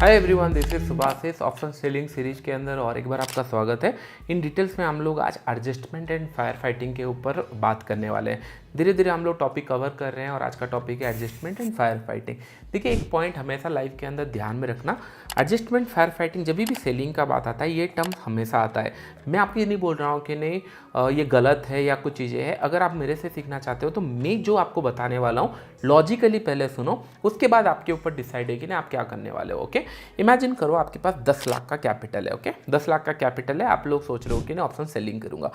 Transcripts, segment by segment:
Hi everyone, this is Subhashis option selling series के अंदर और एक बार आपका स्वागत है। इन डिटेल्स में हम लोग आज एडजस्टमेंट एंड फायर फाइटिंग के ऊपर बात करने वाले हैं। धीरे धीरे हम लोग टॉपिक कवर कर रहे हैं और आज का टॉपिक है एडजस्टमेंट एंड फायर फाइटिंग। देखिए, एक पॉइंट हमेशा लाइफ के अंदर ध्यान में रखना, एडजस्टमेंट फायर फाइटिंग जब भी सेलिंग का बात आता है ये टर्म हमेशा आता है। मैं आपको ये नहीं बोल रहा हूँ कि नहीं ये गलत है या कुछ चीज़ें हैं। अगर आप मेरे से सीखना चाहते हो तो मैं जो आपको बताने वाला हूँ लॉजिकली पहले सुनो, उसके बाद आपके ऊपर डिसाइड है कि नहीं आप क्या करने वाले हो। ओके, इमेजिन करो आपके पास 10 लाख का कैपिटल है। ओके, 10 लाख का कैपिटल है, आप लोग सोच रहे हो कि नहीं ऑप्शन सेलिंग करूंगा।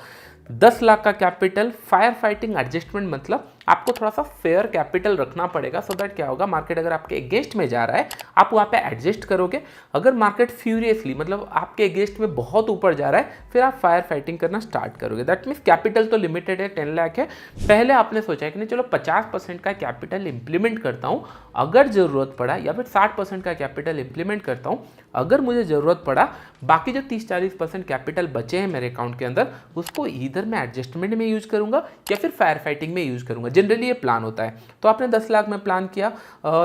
10 लाख का कैपिटल, फायर फाइटिंग एडजस्टमेंट मतलब आपको थोड़ा सा फेयर कैपिटल रखना पड़ेगा। सो दैट क्या होगा, मार्केट अगर आपके अगेंस्ट में जा रहा है आप वहाँ पे एडजस्ट करोगे। अगर मार्केट फ्यूरियसली मतलब आपके अगेंस्ट में बहुत ऊपर जा रहा है फिर आप फायर फाइटिंग करना स्टार्ट करोगे। दैट मीन्स कैपिटल तो लिमिटेड है, 10 लाख है। पहले आपने सोचा है कि नहीं चलो 50% का कैपिटल इंप्लीमेंट करता हूँ, अगर ज़रूरत पड़ा, या फिर 60% का कैपिटल इंप्लीमेंट करता हूँ, अगर मुझे ज़रूरत पड़ा बाकी जो 30-40% कैपिटल बचे हैं मेरे अकाउंट के अंदर उसको इधर मैं एडजस्टमेंट में यूज़ करूँगा या फिर फायर फाइटिंग में यूज़ करूँगा। जनरली ये प्लान होता है। तो आपने 10 लाख में प्लान किया,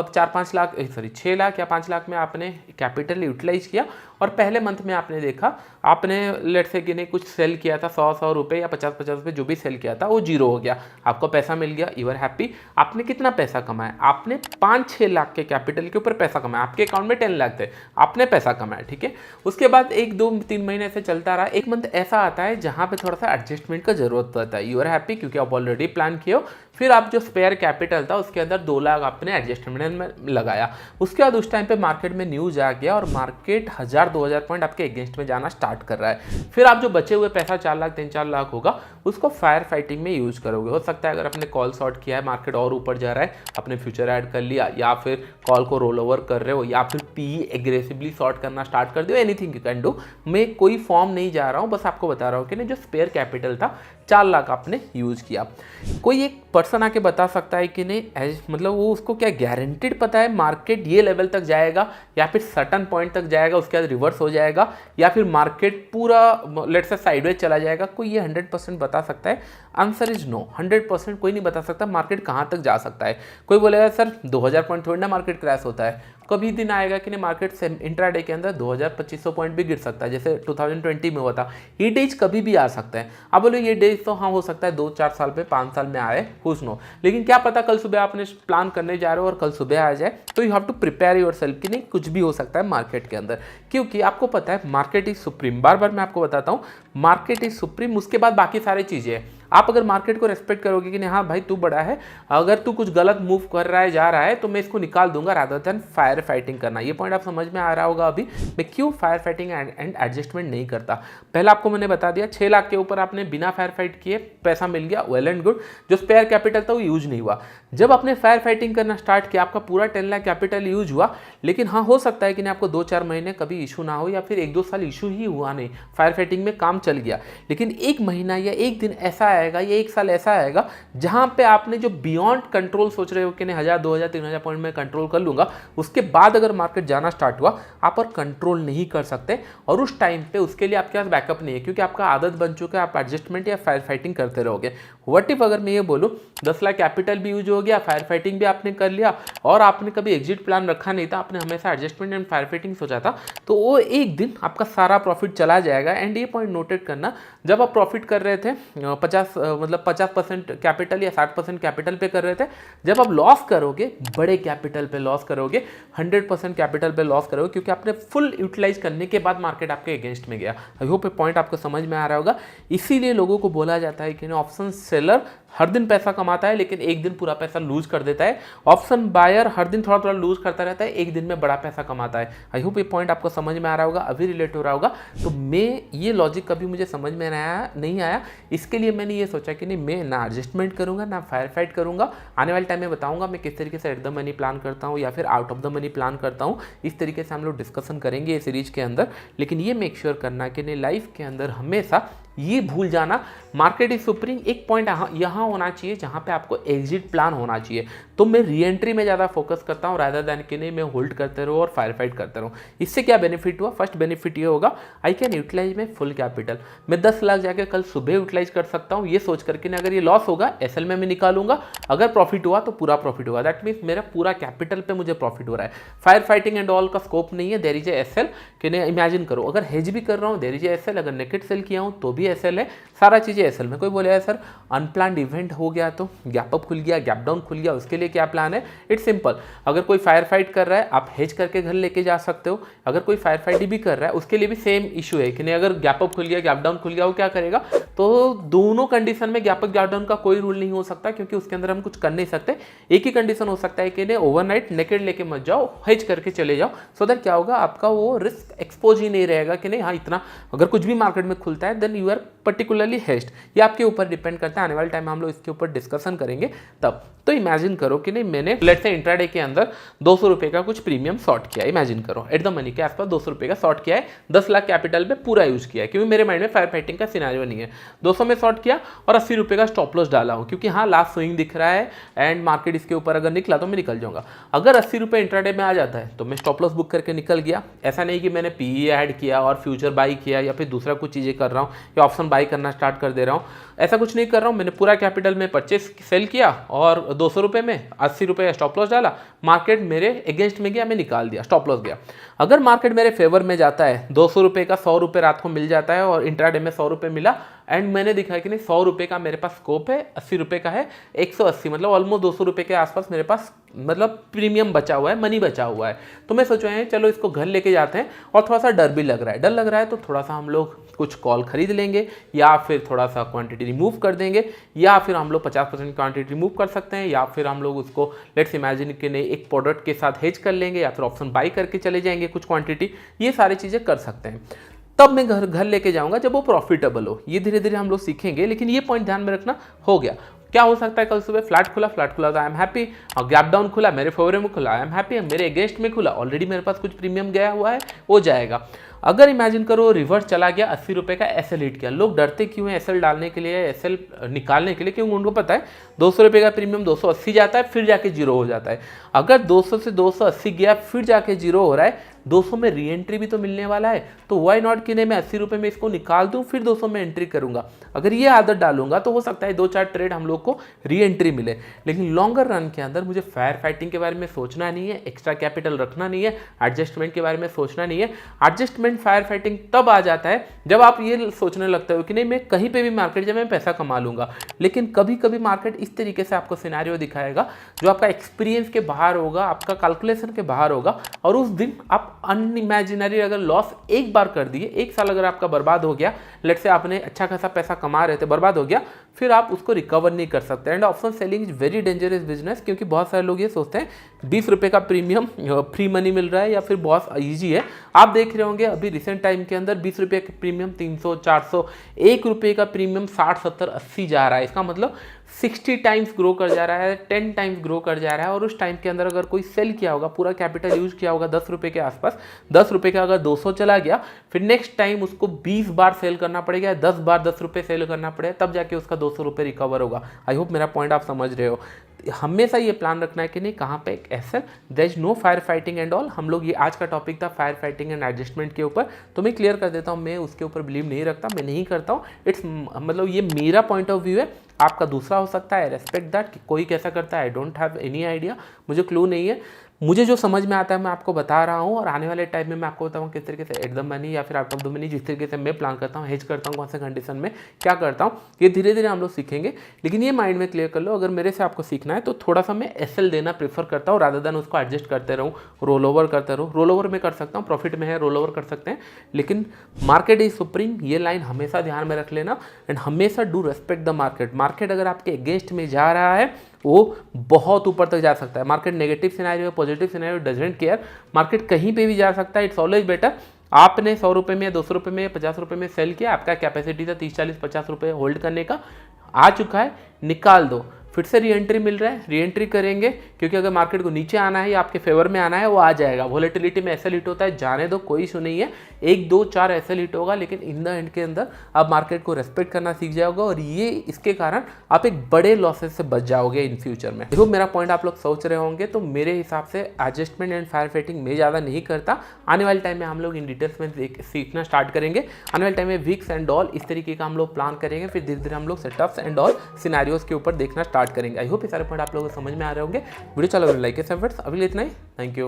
6 लाख या 5 लाख में आपने कैपिटल यूटिलाइज किया और पहले मंथ में आपने देखा, आपने लेट से कि नहीं कुछ सेल किया था 100 रुपये या 50 रुपये जो भी सेल किया था वो जीरो हो गया, आपको पैसा मिल गया, यू आर हैप्पी। आपने कितना पैसा कमाया, आपने 5-6 लाख के कैपिटल के ऊपर पैसा कमाया। आपके अकाउंट में 10 लाख थे, आपने पैसा कमाया, ठीक है। उसके बाद 1-2-3 महीने से चलता रहा, एक मंथ ऐसा आता है जहाँ पे थोड़ा सा एडजस्टमेंट का जरूरत पड़ता है। यू आर हैप्पी क्योंकि आप ऑलरेडी प्लान किए हो। फिर आप जो स्पेयर कैपिटल था उसके अंदर 2 लाख आपने एडजस्टमेंट में लगाया। उसके बाद उस टाइम पे मार्केट में न्यूज आ गया और मार्केट 1000-2000 पॉइंट आपके अगेंस्ट में जाना स्टार्ट कर रहा है। फिर आप जो बचे हुए पैसा 4 लाख 3-4 लाख होगा उसको फायर फाइटिंग में यूज करोगे। हो सकता है अगर आपने कॉल शॉर्ट किया है, मार्केट और ऊपर जा रहा है, आपने फ्यूचर ऐड कर लिया, या फिर कॉल को रोल ओवर कर रहे हो, या फिर पी एग्रेसिवली शॉर्ट करना स्टार्ट कर दियो, एनीथिंग यू कैन डू। मैं कोई फॉर्म नहीं जा रहा हूँ, बस आपको बता रहा हूँ कि नहीं जो स्पेयर कैपिटल था 4 लाख आपने यूज किया। कोई एक पर्सन आके बता सकता है कि नहीं मतलब वो उसको क्या गारंटीड पता है मार्केट ये लेवल तक जाएगा या फिर सर्टन पॉइंट तक जाएगा उसके बाद रिवर्स हो जाएगा या फिर मार्केट पूरा लेट्स से साइडवेज चला जाएगा? कोई ये 100% बता सकता है? आंसर इज नो, 100% कोई नहीं बता सकता मार्केट कहाँ तक जा सकता है। कोई बोलेगा सर 2000 पॉइंट थोड़ी ना मार्केट क्रैश होता है। कभी दिन आएगा कि नहीं मार्केट से इंट्राडे के अंदर 2000-2500 पॉइंट भी गिर सकता है, जैसे 2020 में हुआ था। ये डेज कभी भी आ सकता है। अब बोलो ये डेज तो हाँ हो सकता है 2-4 साल पे 5 साल में आए, हुज नो, लेकिन क्या पता कल सुबह आपने प्लान करने जा रहे हो और कल सुबह आ जाए। तो you have to prepare yourself कि नहीं कुछ भी हो सकता है मार्केट के अंदर, क्योंकि आपको पता है मार्केट इज सुप्रीम। बार बार मैं आपको बताता हूँ मार्केट इज सुप्रीम, उसके बाद बाकी सारी चीजें हैं। आप अगर मार्केट को रेस्पेक्ट करोगे कि नहीं हाँ भाई तू बड़ा है, अगर तू कुछ गलत मूव कर रहा है जा रहा है तो मैं इसको निकाल दूंगा, रादर देन फायर फाइटिंग करना। ये पॉइंट आप समझ में आ रहा होगा अभी मैं क्यों फायर फाइटिंग एंड एडजस्टमेंट नहीं करता। पहला आपको मैंने बता दिया 6 लाख के ऊपर आपने बिना फायर फाइट किए पैसा मिल गया, वेल एंड गुड। जो स्पेयर कैपिटल था वो यूज नहीं हुआ। जब आपने फायर फाइटिंग करना स्टार्ट किया आपका पूरा 10 लाख कैपिटल यूज हुआ, लेकिन हाँ हो सकता है कि नहीं आपको 2-4 महीने कभी इशू ना हो या फिर 1-2 साल इशू ही हुआ नहीं, फायर फाइटिंग में काम चल गया। लेकिन एक महीना या एक दिन ऐसा आएगा या एक साल ऐसा आएगा जहां पे आपने जो बियॉन्ड कंट्रोल सोच रहे हो कि नहीं 1000, 2000, 3000 पॉइंट में कंट्रोल कर लूंगा, उसके बाद अगर मार्केट जाना स्टार्ट हुआ आप और कंट्रोल नहीं कर सकते। और उस टाइम पे उसके लिए आपके पास बैकअप नहीं है क्योंकि आपका आदत बन चुका है, आप एडजस्टमेंट या फायर फाइटिंग करते रहोगे। व्हाट इफ अगर मैं ये बोलूं 10 लाख कैपिटल भी यूज हो गया, फायर फाइटिंग भी आपने कर लिया और आपने कभी एग्जिट प्लान रखा नहीं था, आपने हमेशा एडजस्टमेंट एंड फायर फाइटिंग सोचा था, तो वो एक दिन आपका सारा प्रॉफिट चला जाएगा। एंड ये पॉइंट नोटेड करना, जब आप प्रॉफिट कर रहे थे 50% कैपिटल या 60% कैपिटल पे कर रहे थे, जब आप लॉस करोगे बड़े कैपिटल पे लॉस करोगे, 100% कैपिटल पे लॉस करोगे क्योंकि आपने फुल यूटिलाइज करने के बाद मार्केट आपके अगेंस्ट में गया। आई होप ये पॉइंट आपको समझ में आ रहा होगा। इसीलिए लोगों को बोला जाता है कि ऑप्शन सेलर हर दिन पैसा कमाता है लेकिन एक दिन पूरा पैसा लूज कर देता है। ऑप्शन बायर हर दिन थोड़ा थोड़ा लूज करता रहता है, एक दिन में बड़ा पैसा कमाता है। आई होप ये पॉइंट आपको समझ में आ रहा होगा, अभी रिलेट हो रहा होगा। तो मैं ये लॉजिक कभी मुझे समझ में नहीं आया, इसके लिए मैंने ये सोचा कि नहीं मैं ना एडजस्टमेंट करूंगा ना फायर फाइट करूंगा। आने वाले टाइम में बताऊंगा मैं किस तरीके से एट द मनी प्लान करता हूँ या फिर out of the money plan करता हूँ। इस तरीके से हम लोग डिस्कशन करेंगे ये सीरीज के अंदर। लेकिन ये मेक श्योर करना कि नहीं लाइफ के अंदर हमेशा ये भूल जाना। मार्केट इज सुप्रीम एक पॉइंट यहाँ होना चाहिए जहाँ पे आपको एग्जिट प्लान होना चाहिए। तो मैं री एंट्री में ज़्यादा फोकस करता हूँ रादर देन कि नहीं मैं होल्ड करते रहूँ और फायर फाइट करते रहूँ। इससे क्या बेनिफिट हुआ? फर्स्ट बेनिफिट ये होगा, I can utilize my full capital. मैं 10 लाख जाकर कल सुबह यूटिलाइज कर सकता हूँ, ये सोच करके ना अगर ये लॉस होगा एसएल में मैं निकालूंगा, अगर प्रॉफिट हुआ तो पूरा प्रॉफिट होगा। दैट मीन्स मेरा पूरा कैपिटल पे मुझे प्रॉफिट हो रहा है। फायर फाइटिंग एंड ऑल का स्कोप नहीं है, देयर इज एसएल कि नहीं। इमेजिन करो अगर हेज भी कर रहा हूँ देयर इज एसएल, अगर नेकेट सेल किया हूँ तो भी एसएल है, सारा चीज़ें एसएल में। कोई बोलेगा सर अनप्लान्ड इवेंट हो गया तो गैप अप खुल गया, गैप डाउन खुल गया, उसके लिए क्या प्लान है? It's simple. अगर कोई फायर फाइट कर रहा है आप हेज करके घर लेके जा सकते हो। अगर कोई फायर फाइट भी कर रहा है उसके लिए भी सेम इशू है कि नहीं, अगर गैप अप खुल गया, गैप डाउन खुल गया, वो क्या करेगा? तो दोनों कंडीशन में गैप अप गैप डाउन का कोई रूल नहीं हो सकता, क्योंकि उसके अंदर हम कुछ कर नहीं सकते। एक ही कंडीशन हो सकता है कि नहीं ओवरनाइट नेकेड लेके मत जाओ, हेज करके चले जाओ। सो दैट क्या होगा, आपका वो रिस्क एक्सपोज ही नहीं रहेगा कि नहीं हाँ इतना, अगर कुछ भी मार्केट में खुलता है then you are particularly hedged. ये आपके ऊपर डिपेंड करता है, आने वाले टाइम में हम लोग इसके ऊपर डिस्कशन करेंगे तब। तो इमेजिन करो कि नहीं मैंने लेट्स से इंट्राडे के अंदर 200 रुपए का कुछ प्रीमियम शॉर्ट किया, इमेजिन करो एट द मनी के आसपास 200 रुपए का शॉर्ट किया है, 10 लाख कैपिटल पे पूरा यूज किया है, क्योंकि मेरे माइंड में फायर फाइटिंग का सिनेरियो नहीं है। 200 में शॉर्ट किया और 80 रुपए का स्टॉप लॉस डाला हूँ, क्योंकि हाँ लास्ट स्विंग दिख रहा है एंड मार्केट इसके ऊपर अगर निकला तो मैं निकल जाऊंगा। अगर 80 रुपए इंट्राडे में आ जाता है तो मैं स्टॉप लॉस बुक करके निकल गया। ऐसा नहीं कि मैंने पीई ऐड किया और फ्यूचर बाई किया या फिर दूसरा कुछ चीज़ें कर रहा हूँ या ऑप्शन बाई करना स्टार्ट कर दे रहा हूँ, ऐसा कुछ नहीं कर रहा हूँ। मैंने पूरा कैपिटल में परचेस सेल किया और 200 रुपए में 80 रुपए स्टॉप लॉस डाला, मार्केट मेरे अगेंस्ट में गया, मैं निकाल दिया, स्टॉप लॉस गया। अगर मार्केट मेरे फेवर में जाता है, 200 रुपए का 100 रुपए रात को मिल जाता है और इंट्राडे में 100 रुपए मिला एंड मैंने दिखा कि नहीं 100 रुपए का मेरे पास स्कोप है, 80 रुपए का है, 180 मतलब ऑलमोस्ट 200 रुपए के आसपास मेरे पास मतलब प्रीमियम बचा हुआ है, मनी बचा हुआ है। तो मैं सोच रहे हैं चलो इसको घर लेके जाते हैं, और थोड़ा सा डर भी लग रहा है, डर लग रहा है तो थोड़ा सा हम लोग कुछ कॉल खरीद लेंगे या फिर थोड़ा सा क्वांटिटी रिमूव कर देंगे, या फिर हम लोग 50% क्वांटिटी रिमूव कर सकते हैं, या फिर हम लोग उसको लेट्स इमेजिन कि नहीं एक प्रोडक्ट के साथ हेज कर लेंगे, या फिर ऑप्शन बाई करके चले जाएंगे कुछ क्वांटिटी। ये सारी चीज़ें कर सकते हैं। तब मैं घर लेके जाऊंगा जब वो प्रॉफिटेबल हो। ये धीरे धीरे हम लोग सीखेंगे, लेकिन ये पॉइंट ध्यान में रखना। हो गया क्या हो सकता है, कल सुबह फ्लैट खुला तो आई एम हैप्पी, और गैप डाउन खुला मेरे फेवर में खुला, आई एम हैप्पी, मेरे अगेंस्ट में खुला, ऑलरेडी मेरे पास कुछ प्रीमियम गया हुआ है, वो जाएगा। अगर इमेजिन करो रिवर्स चला गया, 80 रुपए का एसएल हिट किया, लोग डरते क्यों है एसएल डालने के लिए, एसएल निकालने के लिए? क्योंकि उनको पता है 200 रुपए का प्रीमियम 280 जाता है फिर जाके जीरो हो जाता है। अगर 200 से 280 गया फिर जाके जीरो हो रहा है, 200 में री एंट्री भी तो मिलने वाला है, तो वाई नॉट कि नहीं मैं 80 रुपए में इसको निकाल दूं फिर 200 में एंट्री करूंगा। अगर ये आदत डालूंगा तो हो सकता है 2-4 ट्रेड हम लोग को री एंट्री मिले, लेकिन लॉन्गर रन के अंदर मुझे फायर फाइटिंग के बारे में सोचना नहीं है, एक्स्ट्रा कैपिटल रखना नहीं है, एडजस्टमेंट के बारे में सोचना नहीं है। एडजस्टमेंट फायर फाइटिंग तब आ जाता है जब आप ये सोचने लगते हो कि नहीं मैं कहीं पे भी मार्केट जब मैं पैसा कमा लूंगा। लेकिन कभी कभी मार्केट इस तरीके से आपको सिनेरियो दिखाएगा जो आपका एक्सपीरियंस के बाहर होगा, आपका कैलकुलेशन के बाहर होगा, और उस दिन आप अनइमेजिनरी अगर लॉस एक बार कर दिए, एक साल अगर आपका बर्बाद हो गया, लेट से आपने अच्छा खासा पैसा कमा रहे थे बर्बाद हो गया, फिर आप उसको रिकवर नहीं कर सकते। And option selling is very dangerous business, क्योंकि बहुत सारे लोग ये सोचते हैं 20 रुपए का प्रीमियम फ्री मनी मिल रहा है या फिर बहुत ईजी है। आप देख रहे होंगे अभी रिसेंट टाइम के अंदर 20 रुपए का प्रीमियम 300, 400, 1 रुपए का प्रीमियम 60, 70, 80 जा रहा है। इसका मतलब 60 टाइम्स ग्रो कर जा रहा है, 10 टाइम्स ग्रो कर जा रहा है। और उस टाइम के अंदर अगर कोई सेल किया होगा, पूरा कैपिटल यूज किया होगा 10 रुपए के आसपास, 10 रुपए का अगर 200 चला गया, फिर नेक्स्ट टाइम उसको 20 बार सेल करना पड़ेगा, 10 बार 10 रुपए सेल करना पड़ेगा, तब जाके उसका 200 रुपए रिकवर होगा। आई होप मेरा पॉइंट आप समझ रहे हो। हमेशा ये प्लान रखना है कि नहीं कहाँ पे एक SL, there is no fire fighting and all. हम लोग ये आज का टॉपिक था फायर फाइटिंग एंड एडजस्टमेंट के ऊपर, तो मैं क्लियर कर देता हूँ, मैं उसके ऊपर बिलीव नहीं रखता, मैं नहीं करता हूँ। इट्स मतलब ये मेरा पॉइंट ऑफ व्यू है, आपका दूसरा हो सकता है, रेस्पेक्ट दैट कि कोई कैसा करता है, I don't have any idea, मुझे क्लू नहीं है। मुझे जो समझ में आता है मैं आपको बता रहा हूँ, और आने वाले टाइम में मैं आपको बताऊँ किस तरीके से एट द मनी या फिर आउट ऑफ द मनी, जिस तरीके से मैं प्लान करता हूँ, हेज करता हूँ, कौन से कंडीशन में क्या करता हूँ, ये धीरे धीरे हम लोग सीखेंगे। लेकिन ये माइंड में क्लियर कर लो, अगर मेरे से आपको सीखना है तो थोड़ा सा मैं एसएल देना प्रेफर करता हूँ, रादर देन उसको एडजस्ट करते रहूँ, रोल ओवर करते रहूँ। रोल ओवर में कर सकता हूँ, प्रॉफिट में है रोल ओवर कर सकते हैं, लेकिन मार्केट इज सुप्रीम, ये लाइन हमेशा ध्यान में रख लेना। एंड हमेशा do respect the market. Market अगर आपके अगेंस्ट में जा रहा है वो बहुत ऊपर तक जा सकता है। Market negative scenario, positive scenario, doesn't care, market कहीं पे भी जा सकता है। इट्स ऑलवेज बेटर आपने 100 रुपये में, 200 रुपये में, 50 रुपये में सेल किया, आपका कैपेसिटी था 30, 40, 50 रुपये होल्ड करने का, आ चुका है, निकाल दो, फिर से री एंट्री मिल रहा है, री एंट्री करेंगे क्योंकि अगर मार्केट को नीचे आना है या आपके फेवर में आना है वो आ जाएगा। वोलेटिलिटी में ऐसा हिट होता है, जाने दो, कोई इशू नहीं है, 1 2 4 ऐसा हिट होगा, लेकिन इन द एंड के अंदर आप मार्केट को रेस्पेक्ट करना सीख जाओगे और ये इसके कारण आप एक बड़े लॉसेस से बच जाओगे इन फ्यूचर में। देखो मेरा पॉइंट आप लोग सोच रहे होंगे, तो मेरे हिसाब से एडजस्टमेंट एंड फायर फाइटिंग मैं ज़्यादा नहीं करता। आने वाले टाइम में हम लोग इन डिटेल्स में सीखना स्टार्ट करेंगे। आने वाले टाइम में विक्स एंड ऑल इस तरीके का हम लोग प्लान करेंगे, फिर धीरे धीरे हम लोग सेटअप्स एंड ऑल सिनेरियोज के ऊपर देखना स्टार्ट करेंगे। आई होप ये सारे पॉइंट आप लोगों को समझ में आ रहे होंगे। वीडियो चलो लाइक के फ्रेंड्स, अभी इतना ही, थैंक यू।